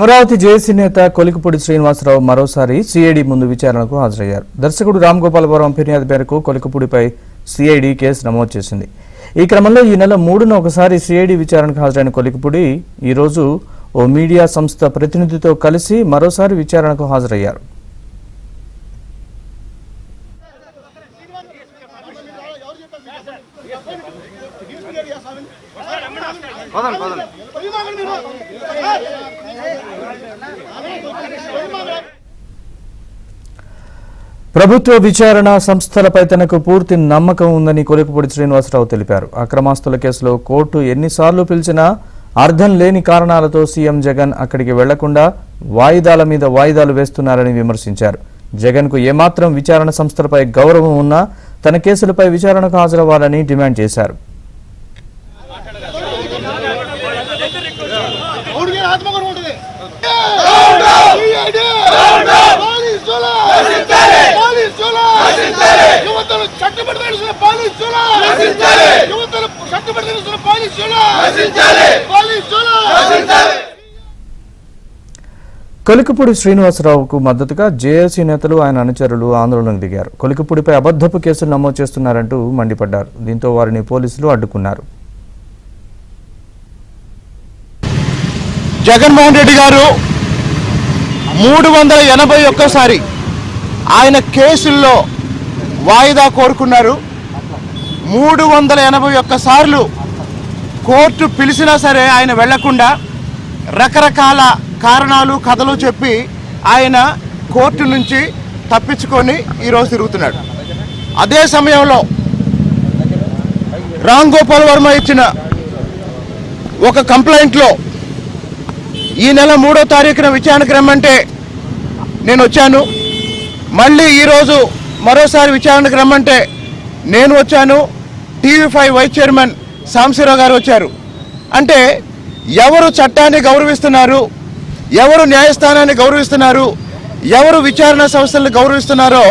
Amaravati JAC నేత కొలికపూడి శ్రీనివాసరావు మరోసారి CID ముందు విచారణకు హాజరయ్యారు. దర్శకుడు రామ్ గోపాల్ వర్మ ఫిర్యాదు మేరకు కొలికపూడిపై సిఐడి కేసు నమోదు చేసింది. ఈ క్రమంలో ఈ నెల 3న ఒకసారి సిఐడి విచారణకు హాజరైన కొలికపూడి ఈ రోజు ఓ మీడియా సంస్థ ప్రతినిధితో కలిసి మరోసారి విచారణకు హాజరయ్యారు. ప్రభుత్వ విచారణ సంస్థలపై తనకు పూర్తి నమ్మకం ఉందని కొలికపూడి శ్రీనివాసరావు తెలిపారు. అక్రమాస్తుల కేసులో కోర్టు ఎన్నిసార్లు పిలిచినా అర్థం లేని కారణాలతో సీఎం జగన్ అక్కడికి వెళ్లకుండా వాయిదాల మీద వాయిదాలు వేస్తున్నారని విమర్శించారు. జగన్కు ఏమాత్రం విచారణ సంస్థలపై గౌరవం ఉన్నా తన కేసులపై విచారణకు హాజరవ్వాలని డిమాండ్ చేశారు. కొలికపూడి శ్రీనివాసరావుకు మద్దతుగా జేఏసీ నేతలు ఆయన అనుచరులు ఆందోళనకు దిగారు. కొలికపూడిపై అబద్ధపు కేసులు నమోదు చేస్తున్నారంటూ మండిపడ్డారు. దీంతో వారిని పోలీసులు అడ్డుకున్నారు. జగన్మోహన్ రెడ్డి గారు 381 ఆయన కేసుల్లో వాయిదా కోరుకున్నారు. 381 సార్లు కోర్టు పిలిచినా సరే ఆయన వెళ్లకుండా రకరకాల కారణాలు కథలు చెప్పి ఆయన కోర్టు నుంచి తప్పించుకొని ఈరోజు తిరుగుతున్నాడు. అదే సమయంలో రామ్ గోపాల్ వర్మ ఇచ్చిన ఒక కంప్లైంట్లో ఈ నెల 3వ తారీఖున విచారణకు రమ్మంటే నేను వచ్చాను. మళ్ళీ ఈరోజు మరోసారి విచారణకు రమ్మంటే నేను వచ్చాను. టీవీ5 వైస్ చైర్మన్ సాంబశివరావు గారు వచ్చారు. అంటే ఎవరు చట్టాన్ని గౌరవిస్తున్నారు, ఎవరు న్యాయస్థానాన్ని గౌరవిస్తున్నారు, ఎవరు విచారణ సంస్థలను గౌరవిస్తున్నారో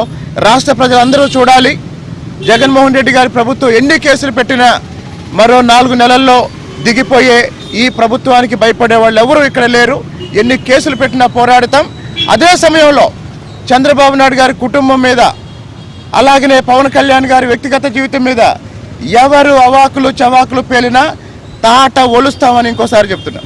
రాష్ట్ర ప్రజలందరూ చూడాలి. జగన్మోహన్ రెడ్డి గారి ప్రభుత్వం ఎన్ని కేసులు పెట్టినా మరో 4 నెలల్లో దిగిపోయే ఈ ప్రభుత్వానికి భయపడే వాళ్ళు ఎవరు ఇక్కడ లేరు. ఎన్ని కేసులు పెట్టినా పోరాడతాం. అదే సమయంలో చంద్రబాబు నాయుడు గారి కుటుంబం మీద, అలాగనే పవన్ కళ్యాణ్ గారి వ్యక్తిగత జీవితం మీద ఎవరు అవాకులు చవాకులు పేలినా తాట ఒలుస్తామని ఇంకోసారి చెప్తున్నాం.